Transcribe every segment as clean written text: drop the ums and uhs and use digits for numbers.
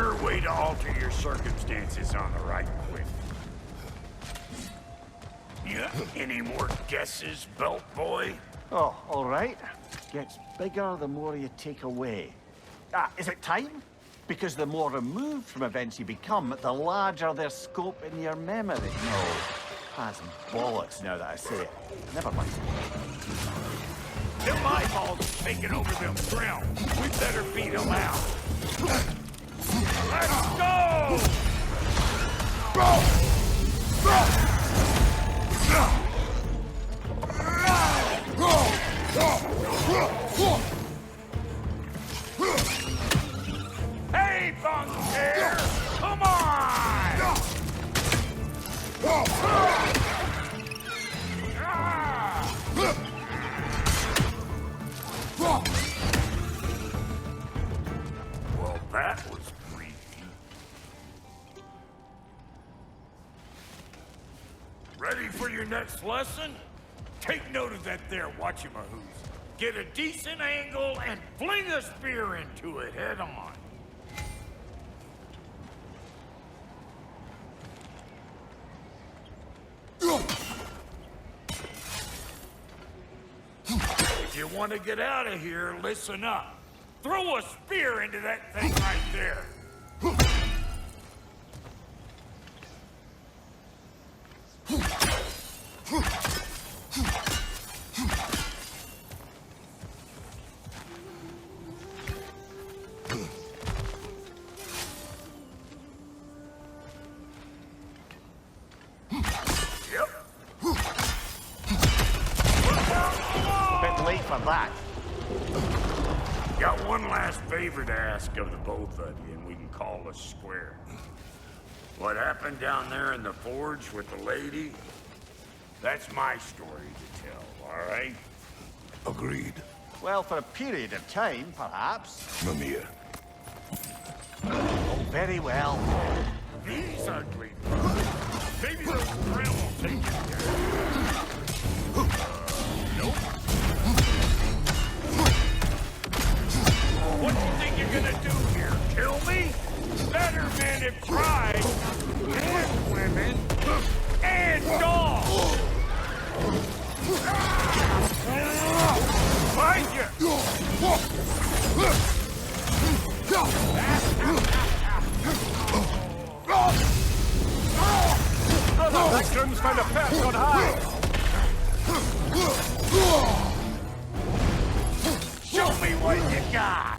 sure way to alter your circumstances on the right quick. Yeah, any more guesses, belt boy? Oh, all right. Gets bigger the more you take away. Ah, is it time? Because the more removed from events you become, the larger their scope in your memory. No, that's bollocks now that I say it. Never mind. Them eyeballs are taking over them realms. We better beat them out. Let's go! Hey, Bunker! Come on! Well, that was creepy. Ready for your next lesson? Take note of that there whatchamahoos. Get a decent angle and fling a spear into it head on. If you want to get out of here, listen up. Throw a spear into that thing right there. Got one last favor to ask of the both of you, and we can call us square. What happened down there in the forge with the lady? That's my story to tell, all right? Agreed. Well, for a period of time, perhaps. Mimir. Oh, very well. These ugly birds. Maybe those thrill will take you there. Nope. What do you think you're gonna do here? Kill me? Better men have tried. And women. And dogs. Find you! Other victims find a patch on high! Show me what you got!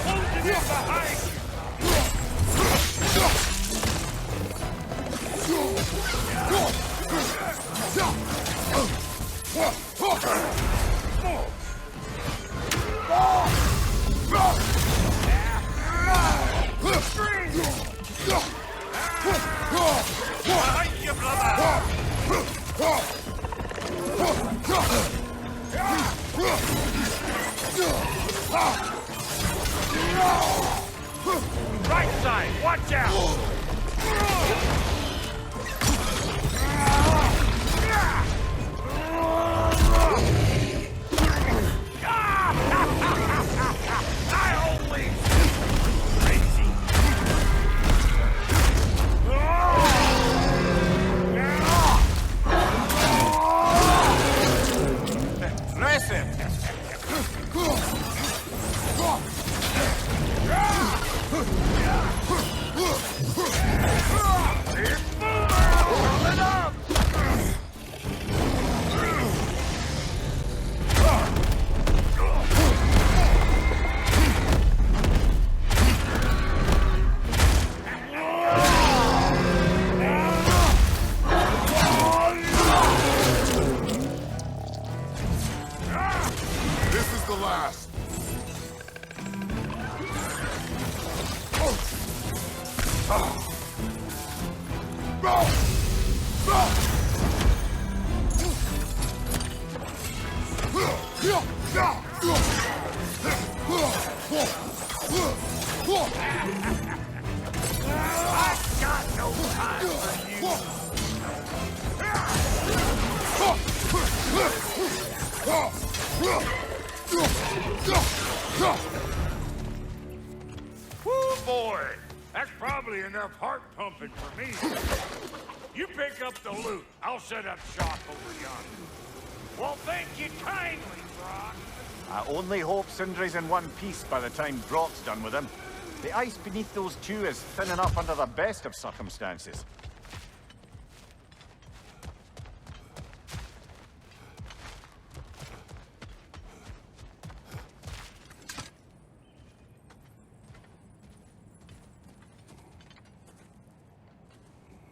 Hold it in behind you! Right side, watch out! I got no time for you. Woo, boy! That's probably enough heart pumping for me. You pick up the loot. I'll set up shop over yonder. Well, thank you kindly, Brock. I only hope Sindri's in one piece by the time Brock's done with him. The ice beneath those two is thin enough under the best of circumstances.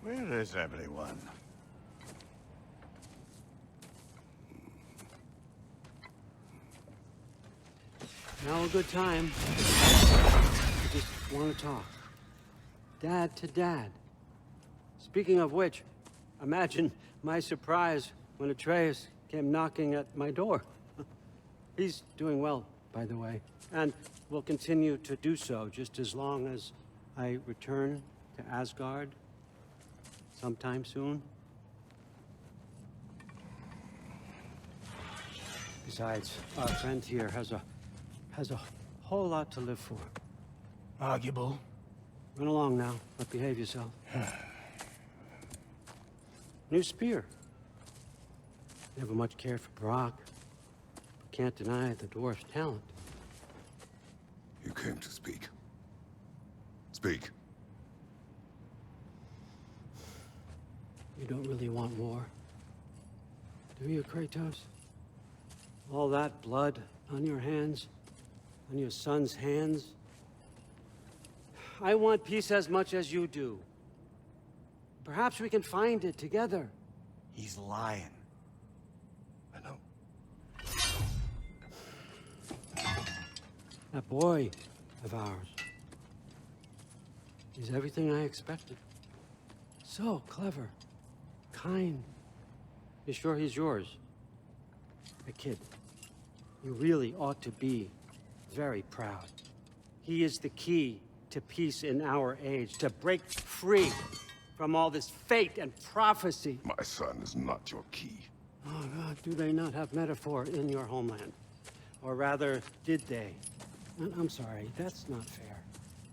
Where is everyone? Now a good time. I just want to talk. Dad to dad. Speaking of which, imagine my surprise when Atreus came knocking at my door. He's doing well, by the way, and will continue to do so just as long as I return to Asgard sometime soon. Besides, our friend here has a whole lot to live for. Arguable. Run along now, but behave yourself. New spear. Never much cared for Brock. But can't deny the dwarf's talent. You came to speak. Speak. You don't really want war, do you, Kratos? All that blood on your hands, on your son's hands. I want peace as much as you do. Perhaps we can find it together. He's lying. I know. That boy of ours. He's everything I expected. So clever. Kind. You sure he's yours? A kid. You really ought to be very proud. He is the key to peace in our age, to break free from all this fate and prophecy. My son is not your key. Oh God, do they not have metaphor in your homeland? Or rather, did they? I'm sorry, that's not fair.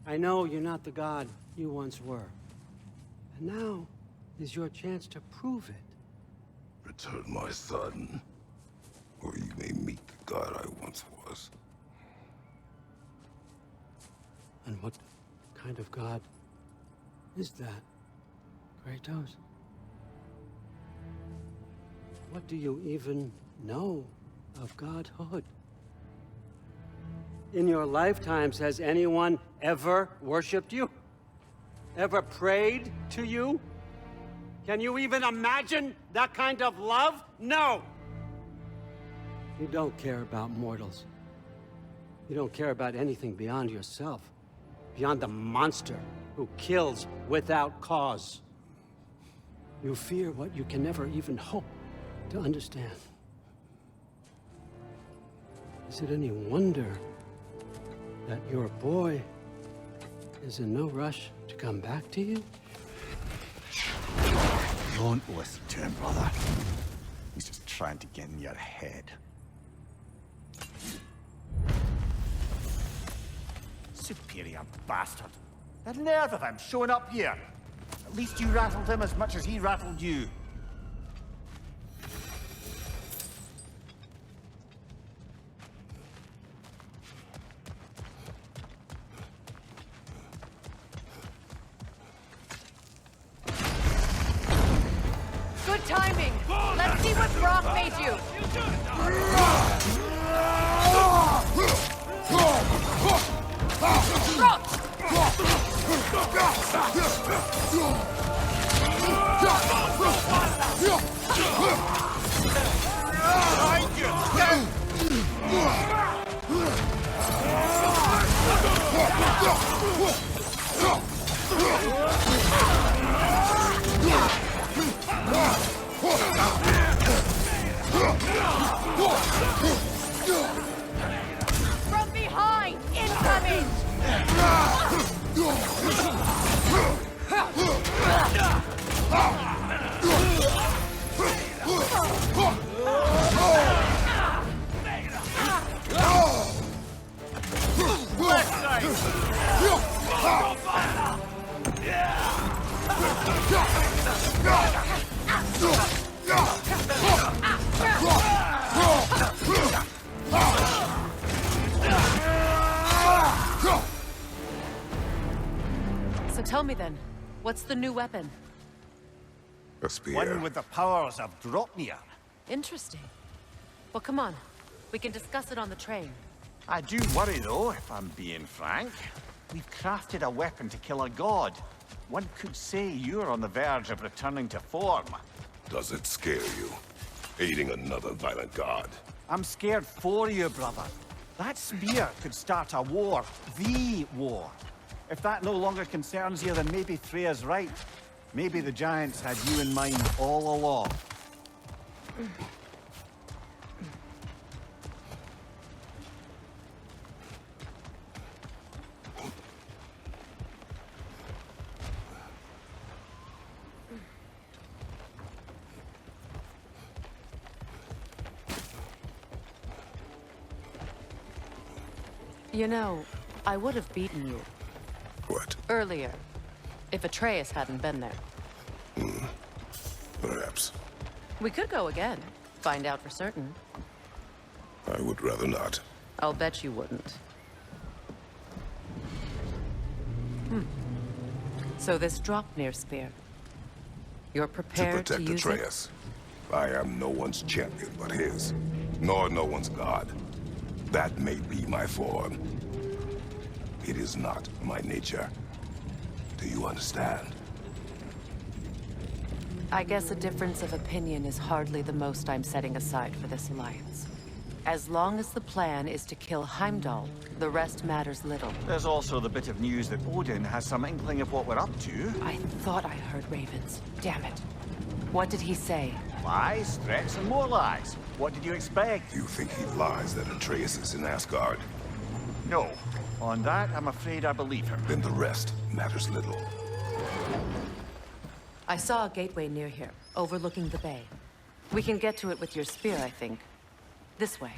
I know you're not the god you once were. And now is your chance to prove it. Return my son, or you may meet the god I once was. And what kind of god is that, Kratos? What do you even know of godhood? In your lifetimes, has anyone ever worshipped you? Ever prayed to you? Can you even imagine that kind of love? No! You don't care about mortals. You don't care about anything beyond yourself. Beyond the monster who kills without cause. You fear what you can never even hope to understand. Is it any wonder that your boy is in no rush to come back to you? Don't listen to him, brother. He's just trying to get in your head. Superior bastard. The nerve of him showing up here. At least you rattled him as much as he rattled you. Good timing. Let's see what Brock made you. Brock! From behind! Incoming! So tell me then, what's the new weapon? A spear. One with the powers of Dropnir. Interesting. Well, come on. We can discuss it on the train. I do worry, though, if I'm being frank. We've crafted a weapon to kill a god. One could say you're on the verge of returning to form. Does it scare you? Aiding another violent god? I'm scared for you, brother. That spear could start a war. The war. If that no longer concerns you, then maybe Freya's right. Maybe the Giants had you in mind all along. You know, I would have beaten you What? earlier, if Atreus hadn't been there. Perhaps. We could go again, find out for certain. I would rather not. I'll bet you wouldn't. So this Dropnir spear. You're To prepared to, protect use Atreus. I am no one's champion but his, nor no one's god. That may be my form. It is not my nature. Do you understand? it? I guess a difference of opinion is hardly the most I'm setting aside for this alliance. As long as the plan is to kill Heimdall, the rest matters little. There's also the bit of news that Odin has some inkling of what we're up to. I thought I heard ravens. Damn it. What did he say? Lies, threats, and more lies. What did you expect? You think he lies that Atreus is in Asgard? No. On that, I'm afraid I believe him. Then the rest matters little. I saw a gateway near here, overlooking the bay. We can get to it with your spear, I think. This way.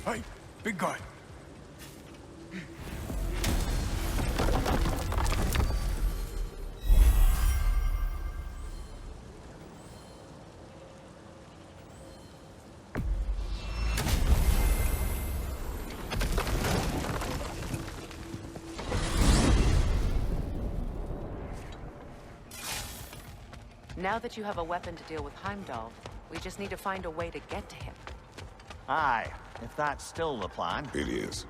Hey, big guy. Now that you have a weapon to deal with Heimdall, we just need to find a way to get to him. Aye, if that's still the plan. It is.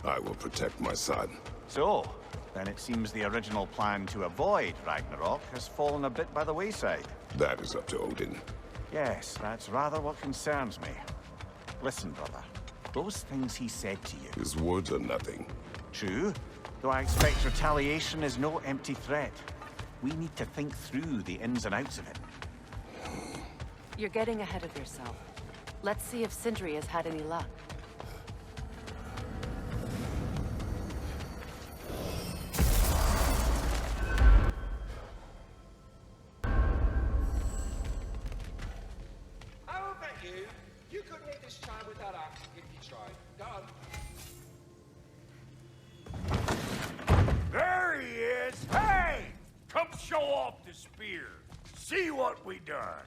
I will protect my son. So, then it seems the original plan to avoid Ragnarok has fallen a bit by the wayside. That is up to Odin. Yes, that's rather what concerns me. Listen, brother. Those things he said to you. His words are nothing. True, though I expect retaliation is no empty threat. We need to think through the ins and outs of it. You're getting ahead of yourself. Let's see if Sindri has had any luck. I will bet you couldn't hit this child with that axe if you tried. Go on. There he is! Hey! Come show off the spear. See what we done.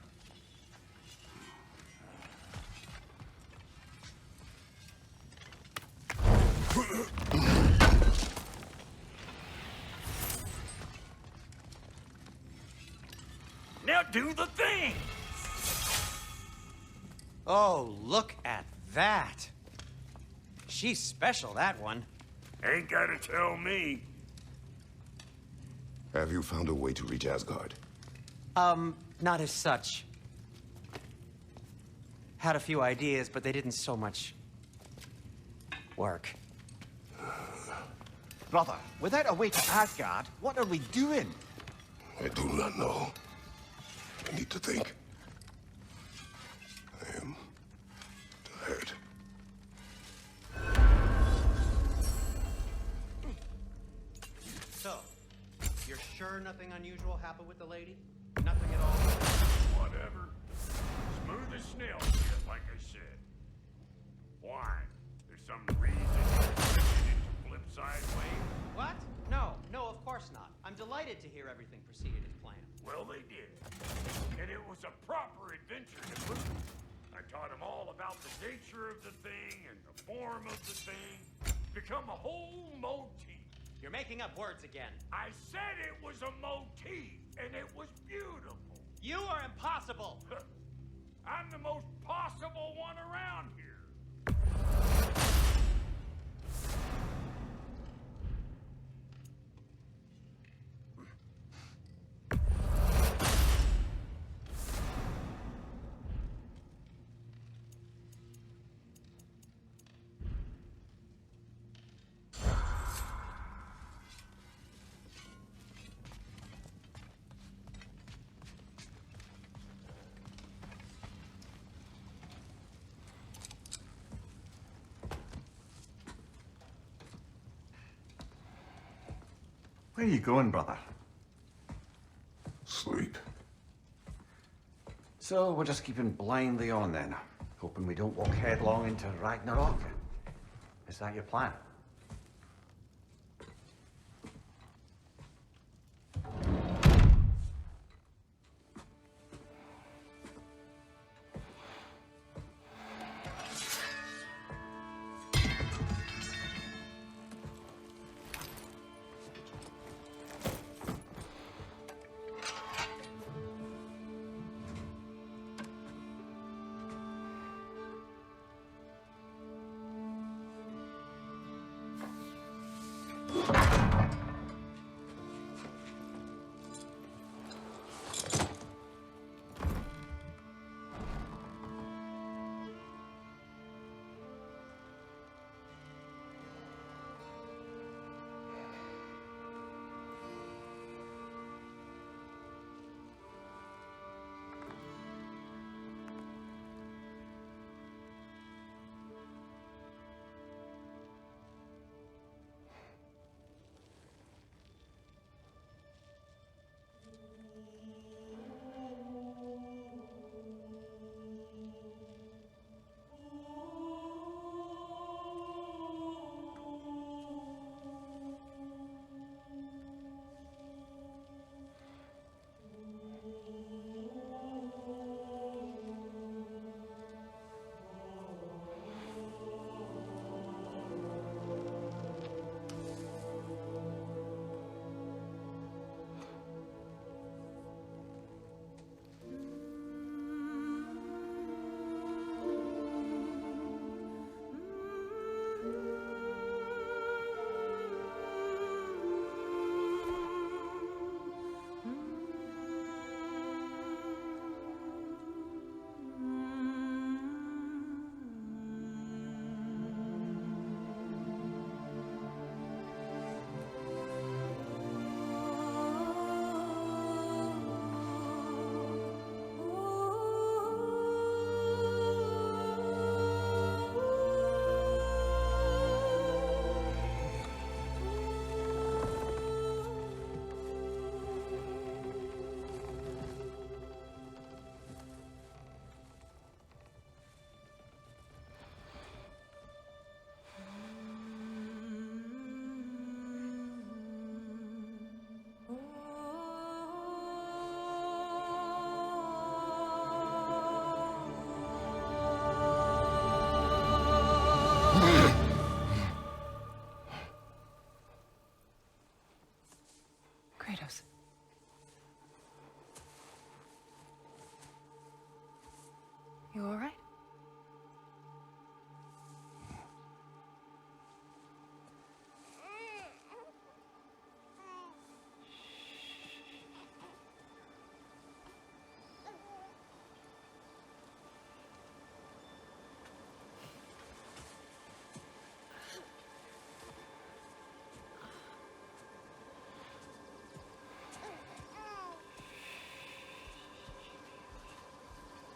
Now do the thing! Oh, look at that. She's special, that one. Ain't gotta tell me. Have you found a way to reach Asgard? Not as such. Had a few ideas, but they didn't so much work. Brother, without a way to Asgard, what are we doing? I do not know. I need to think. I am tired. So, you're sure nothing unusual happened with the lady? Nothing at all? Whatever. Smooth as snail shit, like I said. Why? There's some reason you didn't flip sideways? What? No, of course not. I'm delighted to hear everything proceeded as planned. Well, they did. And it was a proper adventure to boot. I taught them all about the nature of the thing and the form of the thing. Become a whole motif. You're making up words again. I said it was a motif, and it was beautiful. You are impossible! I'm the most possible one around here. Where are you going, brother? Sleep. So we're just keeping blindly on then, hoping we don't walk headlong into Ragnarok. Is that your plan?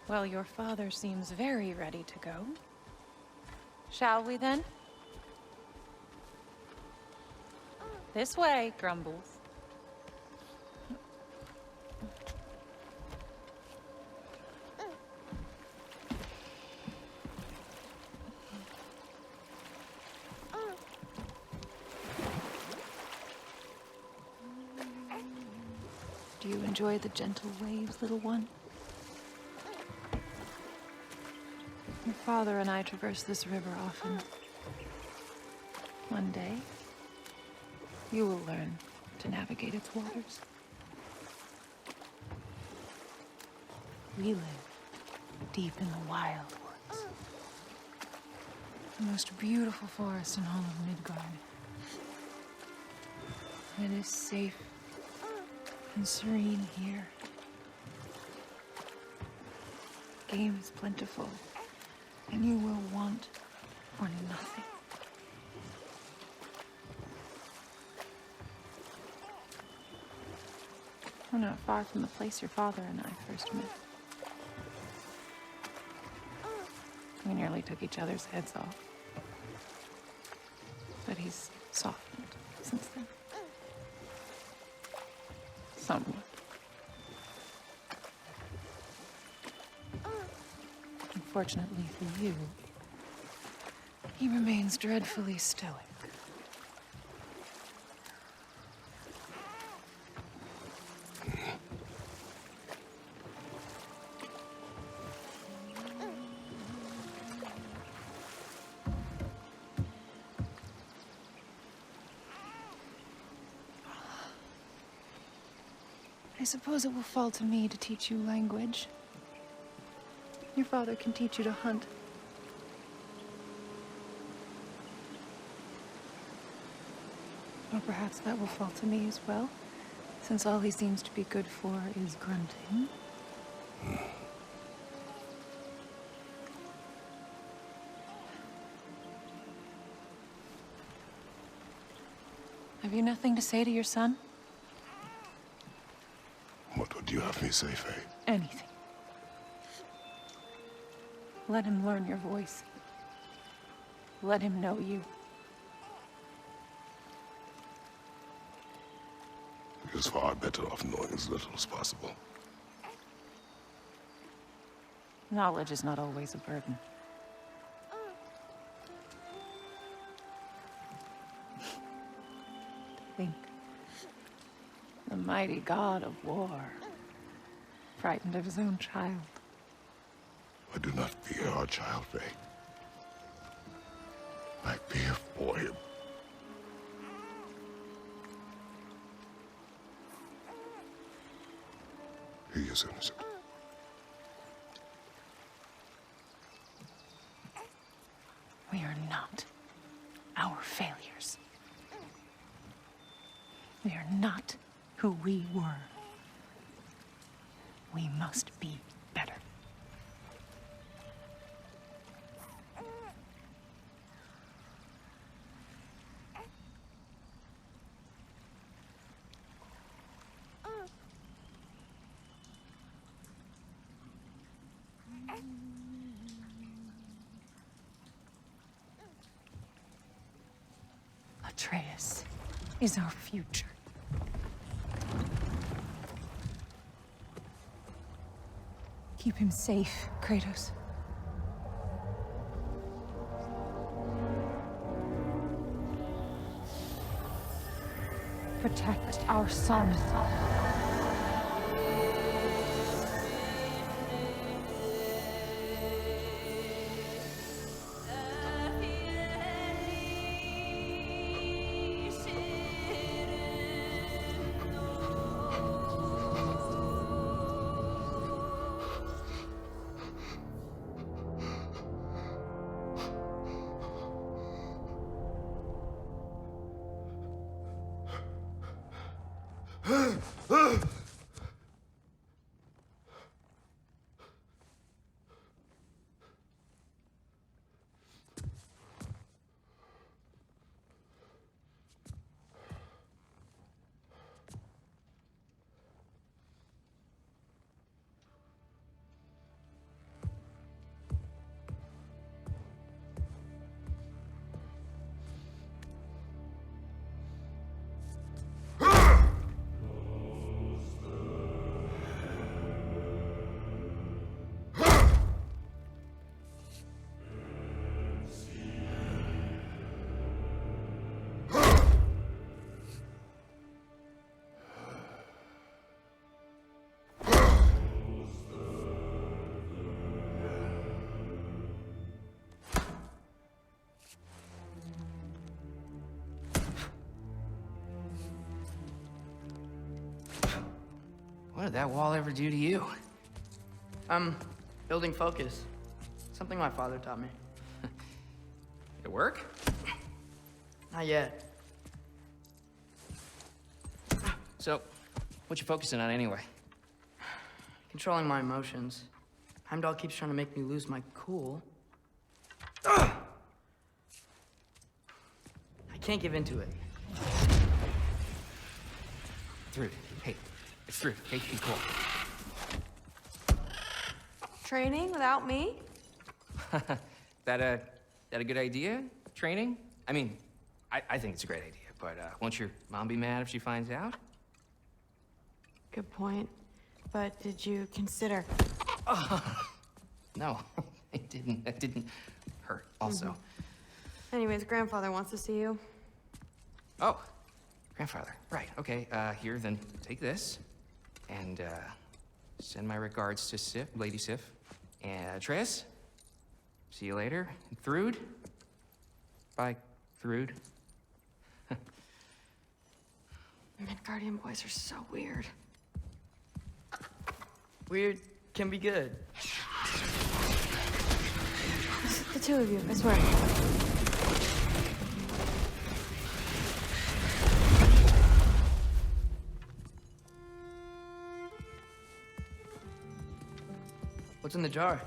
Well, your father seems very ready to go. Shall we then? This way, Grumbles. Do you enjoy the gentle waves, little one? Your father and I traverse this river often. One day, you will learn to navigate its waters. We live deep in the wild woods. The most beautiful forest in all of Midgard. It is safe and serene here. Game is plentiful, and you will want for nothing. We're not far from the place your father and I first met. We nearly took each other's heads off. But he's softened since then. Somewhat. Unfortunately for you, he remains dreadfully stoic. I suppose it will fall to me to teach you language. Your father can teach you to hunt. Or perhaps that will fall to me as well, since all he seems to be good for is grunting. Have you nothing to say to your son? What would you have me say, Faye? Anything. Let him learn your voice. Let him know you. He is far better off knowing as little as possible. Knowledge is not always a burden. Think. The mighty god of war, frightened of his own child. I do not fear our child, Faye. I fear for him. He is innocent. We are not our failures. We are not who we were. We must be better. Atreus is our future. Keep him safe, Kratos. Protect our son. What did that wall ever do to you? Building focus. Something my father taught me. It work? Not yet. So, what you focusing on anyway? Controlling my emotions. Heimdall keeps trying to make me lose my cool. I can't give into it. Thrud, hey, it's Thrud. Hey, be cool. Training without me? That a good idea? Training? I mean, I think it's a great idea, but won't your mom be mad if she finds out? Good point. But did you consider? No, it didn't. That didn't hurt. Also. Anyways, grandfather wants to see you. Oh, grandfather. Right. Okay. Here, then take this, and send my regards to Sif, Lady Sif, and Atreus. See you later. And Thrud. Bye, Thrud. Midgardian boys are so weird. Weird can be good. The two of you, I swear. What's in the jar?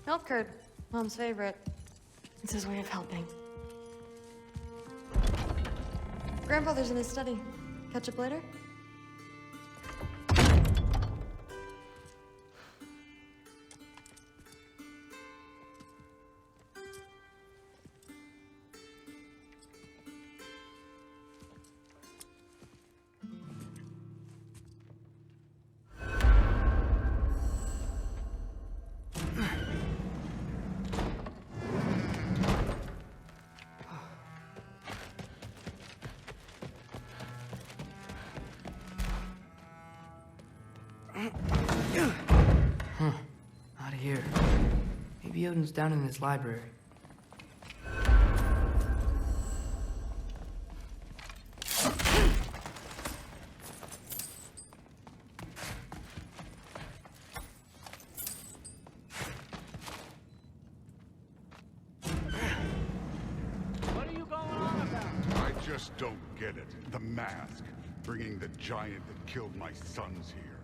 Milk curd, Mom's favorite. It's his way of helping. Grandfather's in his study. Catch up later? Not here. Maybe Odin's down in his library. What are you going on about? I just don't get it. The mask. Bringing the giant that killed my sons here.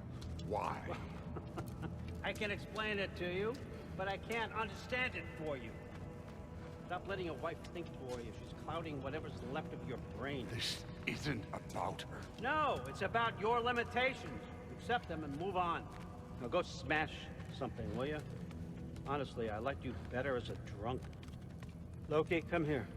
Why? I can explain it to you, but I can't understand it for you. Stop letting your wife think for you. She's clouding whatever's left of your brain. This isn't about her. No, it's about your limitations. Accept them and move on. Now go smash something, will you? Honestly, I liked you better as a drunk. Loki, come here.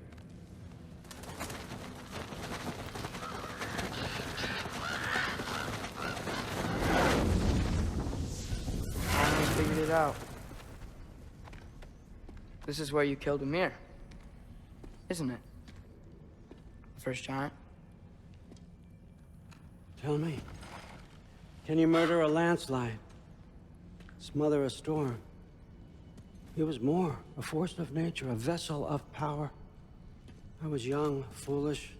Figured it out. This is where you killed Ymir, isn't it? The first giant? Tell me, can you murder a landslide? Smother a storm? He was more, a force of nature, a vessel of power. I was young, foolish,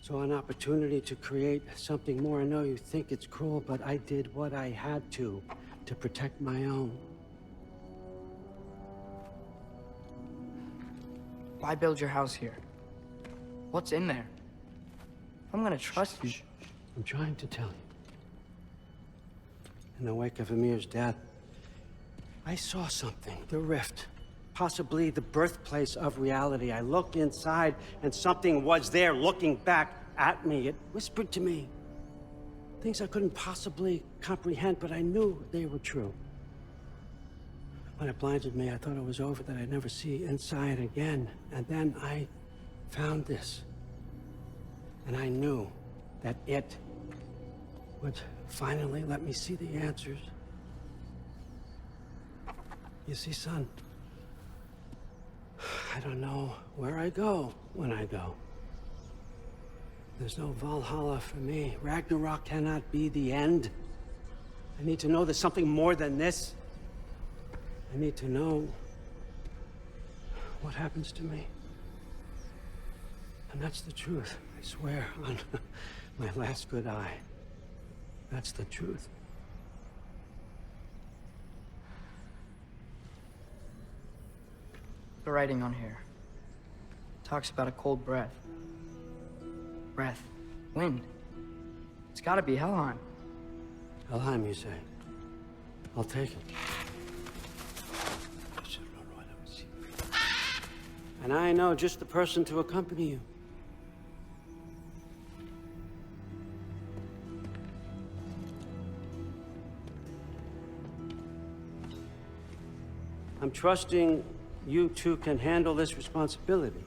saw an opportunity to create something more. I know you think it's cruel, but I did what I had to protect my own. Why build your house here? What's in there? I'm gonna trust you. I'm trying to tell you. In the wake of Ymir's death, I saw something, the rift, possibly the birthplace of reality. I looked inside, and something was there looking back at me. It whispered to me things I couldn't possibly comprehend, but I knew they were true. When it blinded me, I thought it was over, that I'd never see inside again. And then I found this. And I knew that it would finally let me see the answers. You see, son, I don't know where I go when I go. There's no Valhalla for me. Ragnarok cannot be the end. I need to know there's something more than this. I need to know what happens to me. And that's the truth, I swear, on my last good eye. That's the truth. The writing on here talks about a cold breath. Breath. Wind. It's gotta be Helheim. Helheim, you say? I'll take it. And I know just the person to accompany you. I'm trusting you two can handle this responsibility.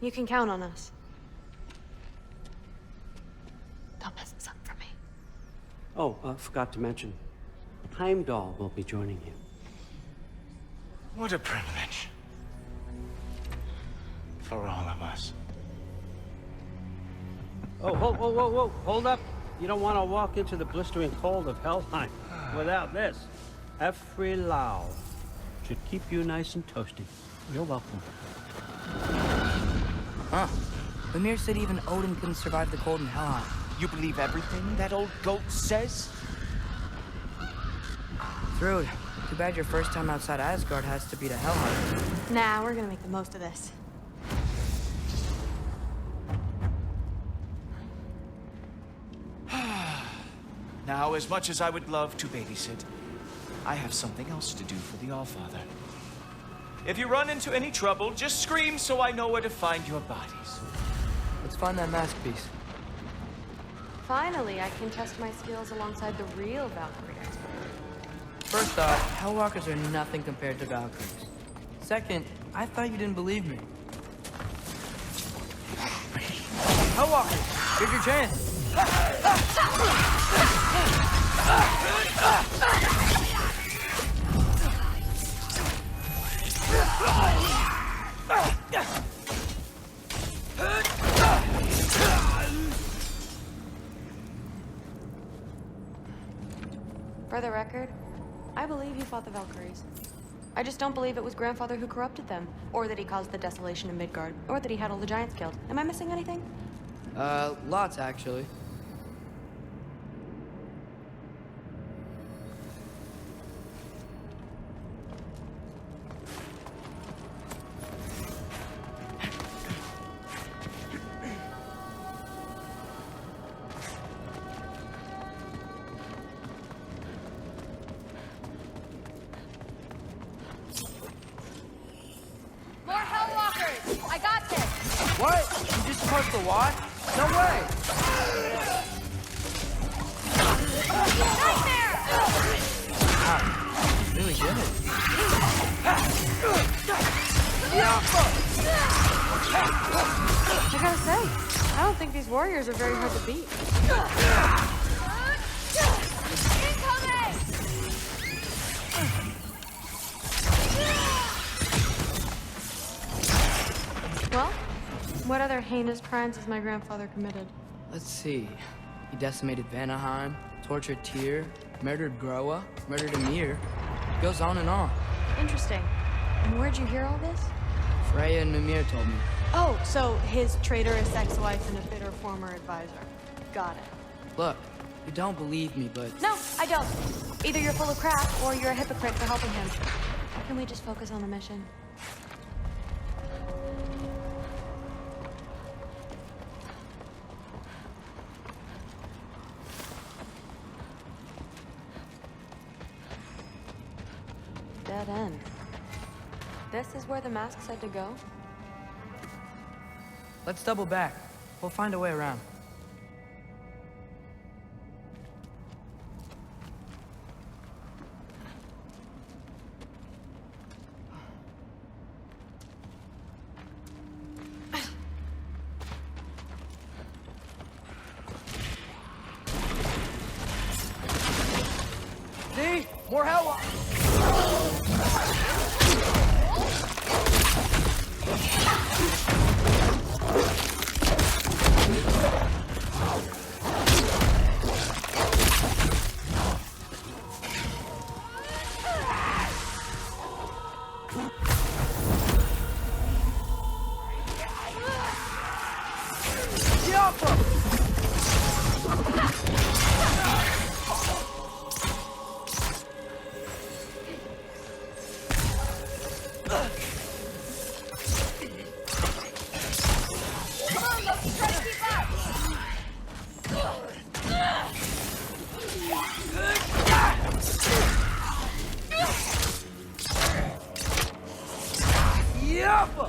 You can count on us. Don't mess this up for me. Oh, forgot to mention, Heimdall will be joining you. What a privilege. For all of us. Oh, whoa, hold up. You don't want to walk into the blistering cold of Helheim without this. Every Lau should keep you nice and toasty. You're welcome. Huh. Mimir said even Odin couldn't survive the cold in Helheim. You believe everything that old goat says? Thrud, too bad your first time outside Asgard has to be to Helheim. Nah, we're gonna make the most of this. Now, as much as I would love to babysit, I have something else to do for the Allfather. If you run into any trouble, just scream so I know where to find your bodies. Let's find that masterpiece. Finally, I can test my skills alongside the real Valkyrie expert. First off, Hellwalkers are nothing compared to Valkyries. Second, I thought you didn't believe me. Hellwalkers, here's your chance. For the record, I believe you fought the Valkyries. I just don't believe it was Grandfather who corrupted them, or that he caused the desolation in Midgard, or that he had all the giants killed. Am I missing anything? Lots actually. No way! Wow, really good. I gotta say, I don't think these warriors are very hard to beat. Well, what other heinous crimes has my grandfather committed? Let's see. He decimated Vanaheim, tortured Tyr, murdered Groa, murdered Ymir. Goes on and on. Interesting. And where'd you hear all this? Freya and Mimir told me. Oh, so his traitorous ex-wife and a bitter former advisor. Got it. Look, you don't believe me, but... No, I don't. Either you're full of crap, or you're a hypocrite for helping him. Can we just focus on the mission? Dead end. This is where the mask said to go? Let's double back. We'll find a way around. See? More hell! on, Loki, try to keep up! Yappa!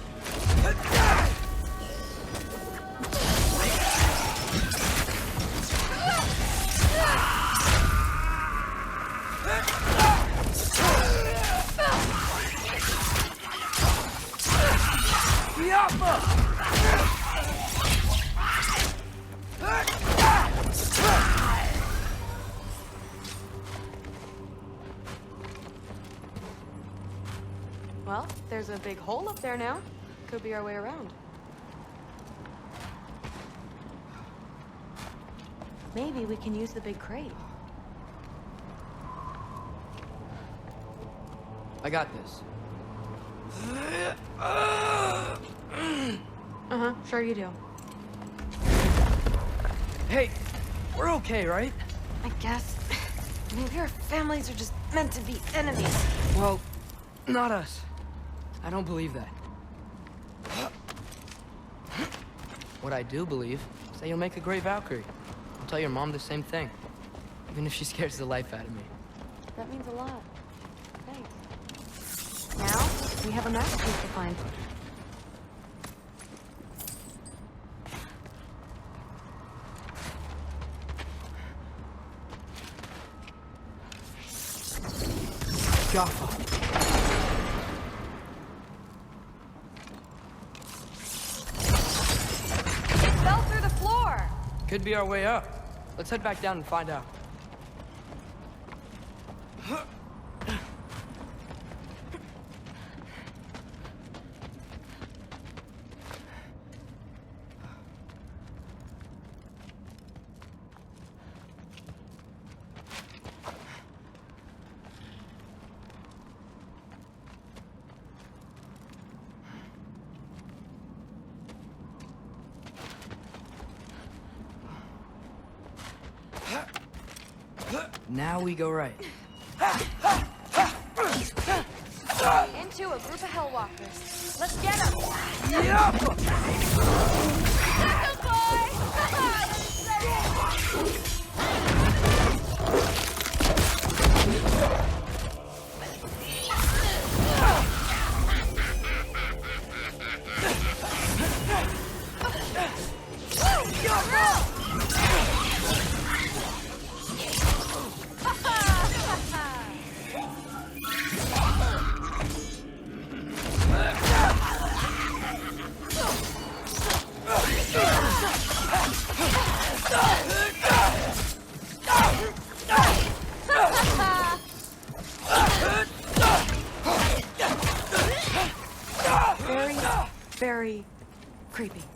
Well, there's a big hole up there now. Could be our way around. Maybe we can use the big crate. I got this. Uh-huh, sure you do. Hey, we're okay, right? I guess. Maybe our families are just meant to be enemies. Well, not us. I don't believe that. What I do believe is that you'll make a great Valkyrie. I'll tell your mom the same thing, even if she scares the life out of me. That means a lot. Thanks. Now, we have a masterpiece to find. Jaffa. It fell through the floor! Could be our way up. Let's head back down and find out. Now we go right. Into a group of Hellwalkers. Let's get them! Yep! Good boy! Very creepy.